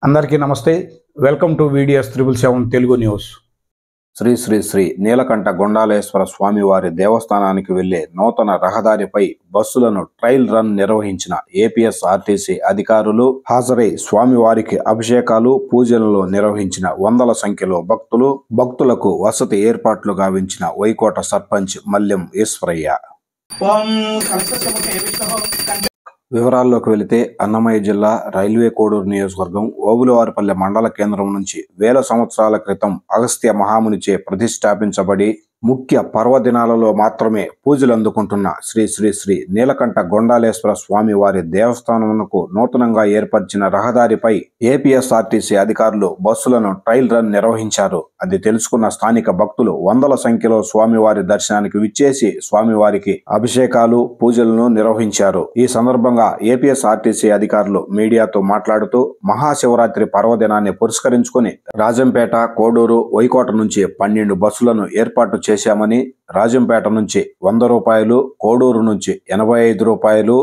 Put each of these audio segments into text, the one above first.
అందరికీ నమస్తే. Welcome to videos 777 Telugu news. Sri Sri Sri Neelakantha Gondaleswara Swamy వారి దేవస్థానానికి వెళ్లే నూతన రహదారిపై బస్సులను ట్రయల్ రన్ నిర్వహించిన ఏపీఎస్ఆర్టీసీ అధికారులు హాజరై స్వామివారికి అభిషేకాలు పూజలను నిర్వహించిన వందల సంఖ్యలో భక్తులకు వసతి ఏర్పాట్లు గావించిన వైకోట సర్పంచ్ మల్లెం ఈశ్వరయ్య. వివరాల్లోకి వెళితే అన్నమయ్య జిల్లా రైల్వే కోడూరు నియోజకవర్గం ఓబులవారిపల్లె మండల కేంద్రం నుంచి వేల సంవత్సరాల క్రితం అగస్త్య మహామునిచే ప్రతిష్టాపించబడి ముఖ్య పర్వదినాలలో మాత్రమే పూజలు అందుకుంటున్న శ్రీ శ్రీ శ్రీ నీలకంఠ గొండాలేశ్వర స్వామి వారి దేవస్థానమునకు నూతనంగా ఏర్పరిచిన రహదారిపై ఏపీఎస్ఆర్టీసీ అధికారులు బస్సులను ట్రయల్ రన్ నిర్వహించారు. అది తెలుసుకున్న స్థానిక భక్తులు వందల సంఖ్యలో స్వామివారి దర్శనానికి విచ్చేసి స్వామివారికి అభిషేకాలు పూజలను నిర్వహించారు. ఈ సందర్భంగా ఏపీఎస్ఆర్టీసీ అధికారులు మీడియాతో మాట్లాడుతూ మహాశివరాత్రి పర్వదినాన్ని పురస్కరించుకుని రాజంపేట, కోడూరు, వైకోట నుంచి 12 బస్సులను ఏర్పాటు చేశామని, రాజంపేట నుంచి 100 రూపాయలు, కోడూరు నుంచి 85 రూపాయలు,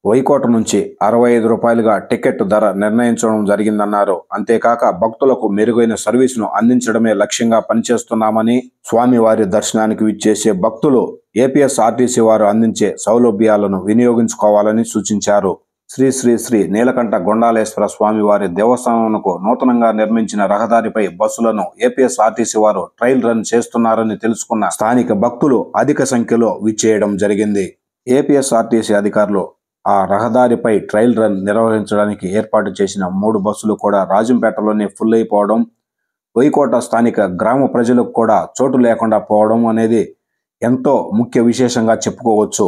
వైకోట నుంచి 65 రూపాయలుగా టికెట్ ధర నిర్ణయించడం జరిగిందన్నారు. అంతేకాక భక్తులకు మెరుగైన సర్వీసును అందించడమే లక్ష్యంగా పనిచేస్తున్నామని, స్వామివారి దర్శనానికి విచ్చేసే భక్తులు ఏపీఎస్ఆర్టీసీ వారు అందించే సౌలభ్యాలను వినియోగించుకోవాలని సూచించారు. శ్రీ శ్రీ శ్రీ నీలకంఠ గొండాలేశ్వర స్వామి వారి దేవస్థానంకు నూతనంగా నిర్మించిన రహదారిపై బస్సులను ఏపీఎస్ఆర్టీసీ వారు ట్రయల్ రన్ చేస్తున్నారని తెలుసుకున్న స్థానిక భక్తులు అధిక సంఖ్యలో విచ్చేయడం జరిగింది. ఏపీఎస్ఆర్టీసీ అధికారులు ఆ రహదారిపై ట్రయల్ రన్ నిర్వహించడానికి ఏర్పాటు చేసిన 3 బస్సులు కూడా రాజంపేటలోనే ఫుల్ అయిపోవడం, వైకోట స్థానిక గ్రామ ప్రజలకు కూడా చోటు లేకుండా పోవడం అనేది ఎంతో ముఖ్య విశేషంగా చెప్పుకోవచ్చు.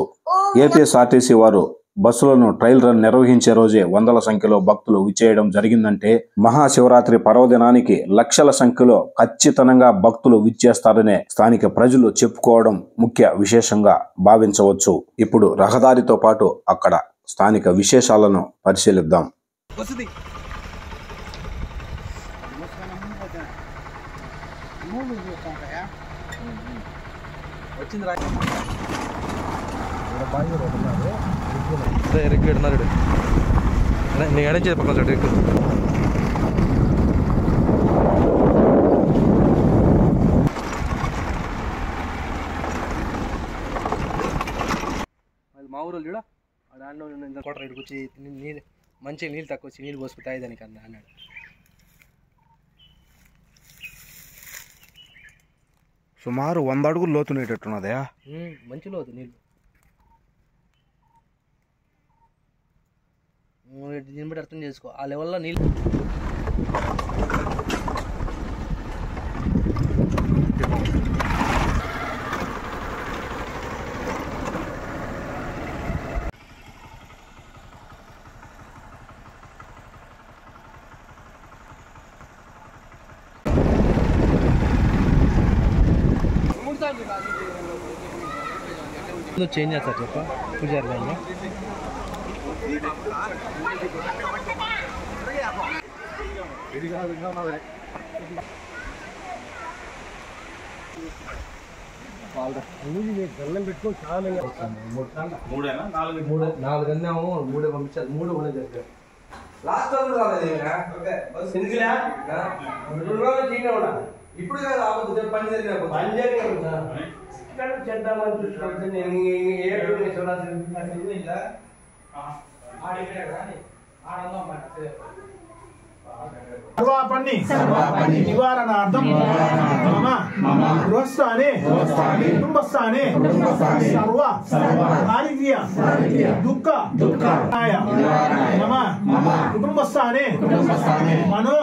ఏపీఎస్ఆర్టీసీ వారు బస్సులను ట్రయల్ రన్ నిర్వహించే రోజే వందల సంఖ్యలో భక్తులు విచ్చేయడం జరిగిందంటే మహాశివరాత్రి పర్వదినానికి లక్షల సంఖ్యలో ఖచ్చితంగా భక్తులు విచ్చేస్తారనే స్థానిక ప్రజలు చెప్పుకోవడం ముఖ్య విశేషంగా భావించవచ్చు. ఇప్పుడు రహదారితో పాటు అక్కడ స్థానిక విశేషాలను పరిశీలిద్దాం. మా ఊరు చూడ దాంట్లో కోట రైడ్కి వచ్చి నీళ్ళు మంచిగా నీళ్ళు తక్కువ వచ్చి నీళ్ళు పోసుకుంటాయి దానికి అన్నాడు. సుమారు 100 అడుగులు లోతునేటట్టున్నదా? మంచి లోతు నీళ్ళు. దీన్ని బట్టి అర్థం చేసుకో ఆ లెవెల్లో నీళ్ళు. చేంజ్ చేస్తారు చెప్ప పూజారి గారిని. గల్లం పెట్టుకొని చాలా 4 అన్నాము, 3 పంపించారు. 3 కూడా జరిగారు. లాస్ట్ ఇప్పుడు కాదు ఆపదు పని జరిగిన చేద్దామని చూసుకుంటే నేను సర్వాపన్ని నివారణార్థం మమ గృహస్థానే కుటుంబస్థానే సర్వ దారిద్ర్య దుఃఖాయ మమ కుటుంబస్థానే మనో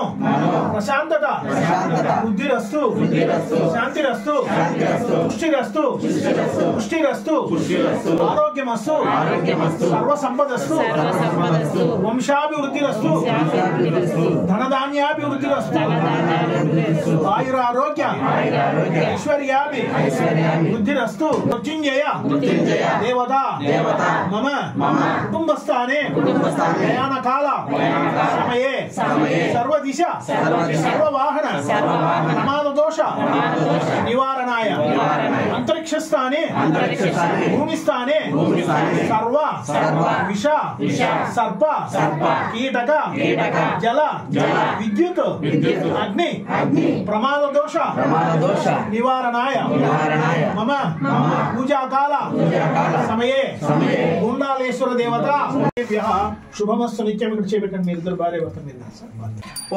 ప్రశాంతత బుద్ధిరస్తు శాంతిరస్తు పుష్టిరస్తు ఆరోగ్యమస్తు సర్వ సంపదస్తు వంశాభివృద్ధిరస్తు ధనధాన్యాభివృద్ధిరస్తు ఆయురారోగ్య ఐశ్వర్యాభి వృద్ధిరస్తు. మృత్యుంజయ దేవత మమ కుటుంబస్థానే ప్రయాణకాల సమయే సర్వదిశ సర్వవాహన ప్రమాద దోష నివారణాయ అంతరిక్షస్థానే భూమిస్థానే सर्व विष सर्प कीटक जल విద్యుత్ అగ్ని ప్రమాద దోష నివారణాయ మమ పూజాకాల సమయే గుండాలేశ్వర దేవత శుభమస్తు నిత్యం. ఇక్కడ చేపెట్టండి మీరు ఇద్దరు భార్య భర్త మీరు.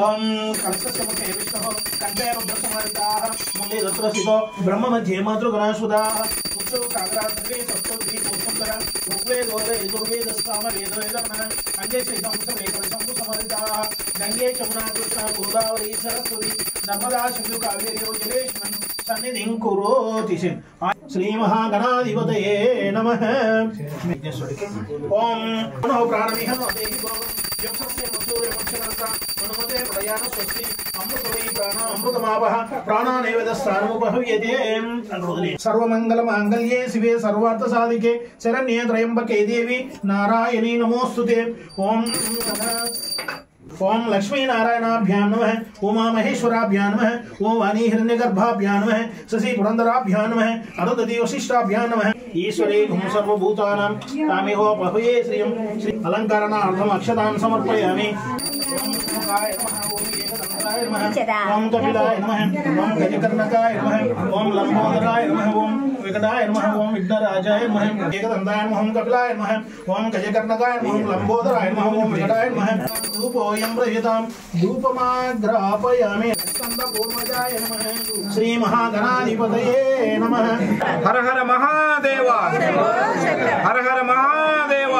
ఓం కలశస్య ముఖే విష్ణుః కంఠే రుద్రసమారితాః మూలే రత్నసితో బ్రహ్మ మధ్యే మాతృగణాసుదాః పుత్రో సాగరాత్రే సప్తద్వి పుష్పకర ఋగ్వేదోద యజుర్వేదస్సామ వేదవేదర్మణ అంగే శ్రీసంసమేకవిశంభు సమరితాః గంగే యమునా కృష్ణ గోదావరి సరస్వతి నర్మదా సింధు కావేరీ జలేష్మన్ సన్నిధిం కురోతి శ్రీ మహాగణాధిపతయే నమః. ఓం మనో ప్రాణమిహ దేహి భోగం యక్షస్య మసూరే మక్షరంత మనుమతే ప్రయాణ స్వస్తి అమృతమై ప్రాణ అమృతమావహ ప్రాణానేవేదస్థానముపహవ్యతే. సర్వమంగళ మాంగళ్యే శివే సర్వార్థ సాధికే శరణ్యే త్రయంబకే దేవి నారాయణీ నమోస్తుతే. ఓం లక్ష్మీనారాయణాభ్యాం నమః ఉమామహేశ్వరాభ్యాం నమః ఓం వాణీ హిరణ్యగర్భాభ్యాం నమః శశి పురంధరాభ్యాం నమః అరుంధతి వశిష్టాభ్యాం నమః ఈశ్వరే సర్వభూతానాం తామిహోపహయే శ్రియం శ్రీ అలంకరణార్థం అక్షతాన్ సమర్పయామి. ఓం కపిలాయ నమః ఓం గజకర్ణకాయ నమః ఓం లంబోదరాయ నమః ఓం వికటాయ నమః ఓం విఘ్నరాజాయ నమః ఏకదంతాయ నమః గపిలాయ నమః ఓం గజకర్ణకాయ నమః లంబోదరాయ నమః ఓం వికటాయ నమః ధూపోయం ప్రయుతాం ధూపమాగ్రాపయామి స్కందపూర్వజాయ నమః శ్రీ మహాగణాధిపతయే నమః. హర హర మహాదేవ హర హర మహాదేవ.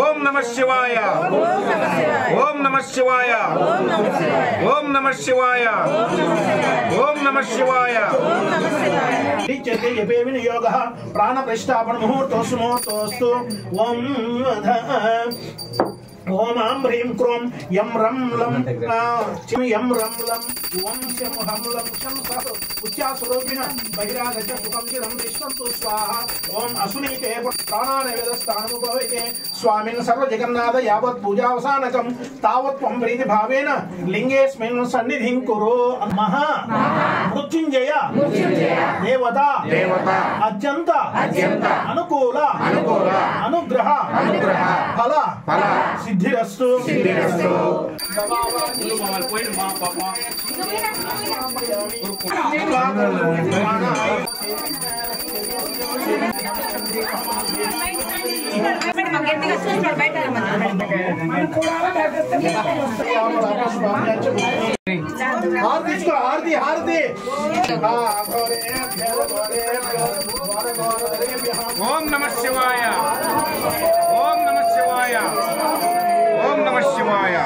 ఓం నమః శివాయ ఓం నమః శివాయ ఓం నమః శివాయ ఓం నమః శివాయ. యోగః ప్రాణ ప్రతిష్టాపన ముహూర్తోస్తు. ఓం ఓం ఆం హ్రీం క్రోం యం రం లం యం రం లం ఓం శం హం లం శం సహ ఉచ్చాసురోపిణ బహిరాగచ్చ సుఖం చిరం విష్ణంతు స్వాహ. ఓం అసునీకే ప్రాణానేవేదస్థానముపవైతే స్వామిన్ సర్వజగన్నాథ యావత్ పూజావసానకం తావత్ త్వం ప్రీతి భావేన లింగేస్మిన్ సన్నిధిం కురు. మహా మృత్యుంజయ దేవత అత్యంత అనుకూల అనుగ్రహ ఫల సిద్ధిరస్తు. హారతి హారతి. ఓం నమః శివాయ ఓం నమః శివాయ ఓం నమః శివాయ.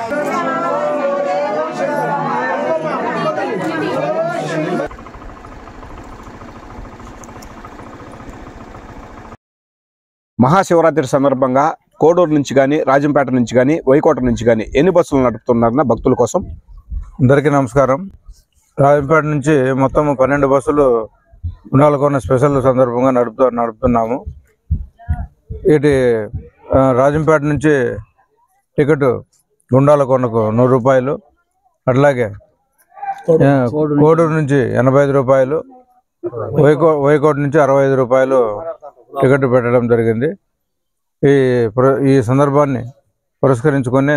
మహాశివరాత్రి సందర్భంగా కోడూరు నుంచి కానీ రాజంపేట నుంచి కానీ వైకోట నుంచి కానీ ఎన్ని బస్సులు నడుపుతున్నారన్న భక్తుల కోసం? అందరికీ నమస్కారం. రాజంపేట నుంచి మొత్తం 12 బస్సులు గుండాలకొండ స్పెషల్ సందర్భంగా నడుపుతున్నాము. ఇటు రాజంపేట నుంచి టికెట్ గుండాలకొండకు 100 రూపాయలు, అట్లాగే కోడూరు నుంచి 85 రూపాయలు, వైకోట నుంచి 65 రూపాయలు టికెట్ పెట్టడం జరిగింది. ఈ సందర్భాన్ని పురస్కరించుకొని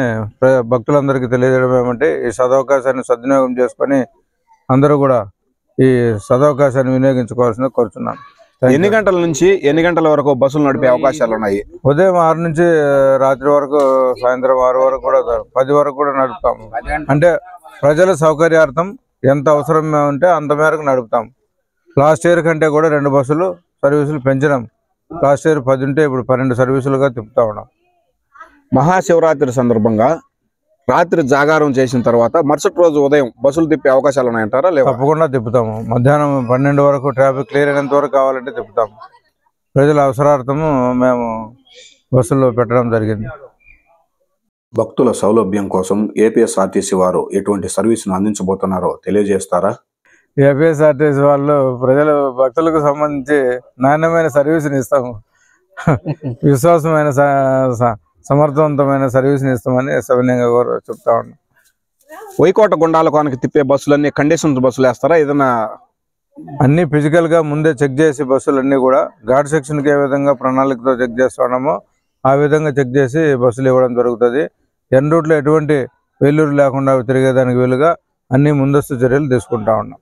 భక్తులందరికీ తెలియజేయడం ఏమంటే ఈ సదవకాశాన్ని సద్వినియోగం చేసుకొని అందరూ కూడా ఈ సదవకాశాన్ని వినియోగించుకోవాల్సింది కోరుతున్నాను. ఎన్ని గంటల నుంచి ఎన్ని గంటల వరకు బస్సులు నడిపే అవకాశాలు ఉన్నాయి? ఉదయం 6 నుంచి రాత్రి వరకు, సాయంత్రం 6 వరకు కూడా, 10 వరకు కూడా నడుపుతాము. అంటే ప్రజల సౌకర్యార్థం ఎంత అవసరం ఉంటే అంత మేరకు నడుపుతాం. లాస్ట్ ఇయర్ కంటే కూడా 2 బస్సులు సర్వీసులు పెంచడం. లాస్ట్ ఇయర్ 10 ఉంటే ఇప్పుడు 12 సర్వీసులుగా తిప్పుతా ఉన్నాం. మహాశివరాత్రి సందర్భంగా రాత్రి జాగారం చేసిన తర్వాత మరుసటి రోజు ఉదయం బస్సులు తిప్పే అవకాశాలు ఉన్నాయంటారా? లేవు, తప్పకుండా తిప్పుతాము. మధ్యాహ్నం 12 వరకు ట్రాఫిక్ క్లియర్ అయినంత వరకు కావాలంటే తిప్పుతాము. ప్రజల అవసరార్థము మేము బస్సుల్లో పెట్టడం జరిగింది. భక్తుల సౌలభ్యం కోసం ఏపీఎస్ఆర్టీసీ వారు ఎటువంటి సర్వీసును అందించబోతున్నారో తెలియజేస్తారా? ఏపీఎస్ఆర్టీసీ వాళ్ళు భక్తులకు సంబంధించి నాణ్యమైన సర్వీసుని ఇస్తాము. విశ్వాసమైన సమర్థవంతమైన సర్వీస్ని ఇస్తామని సవినయంగా చెప్తా ఉన్నాం. వైకోట గుండాలకోనకి తిప్పే బస్సులన్నీ కండిషన్ బస్సులు వేస్తారా? ఏదైనా అన్ని ఫిజికల్ గా ముందే చెక్ చేసి బస్సులన్నీ కూడా ఘాట్ సెక్షన్కి ఏ విధంగా ప్రణాళికతో చెక్ చేస్తున్నామో ఆ విధంగా చెక్ చేసి బస్సులు ఇవ్వడం జరుగుతుంది. ఎన్ రూట్లో ఎటువంటి వెల్లూరు లేకుండా తిరిగేదానికి వీలుగా అన్ని ముందస్తు చర్యలు తీసుకుంటా ఉన్నాం.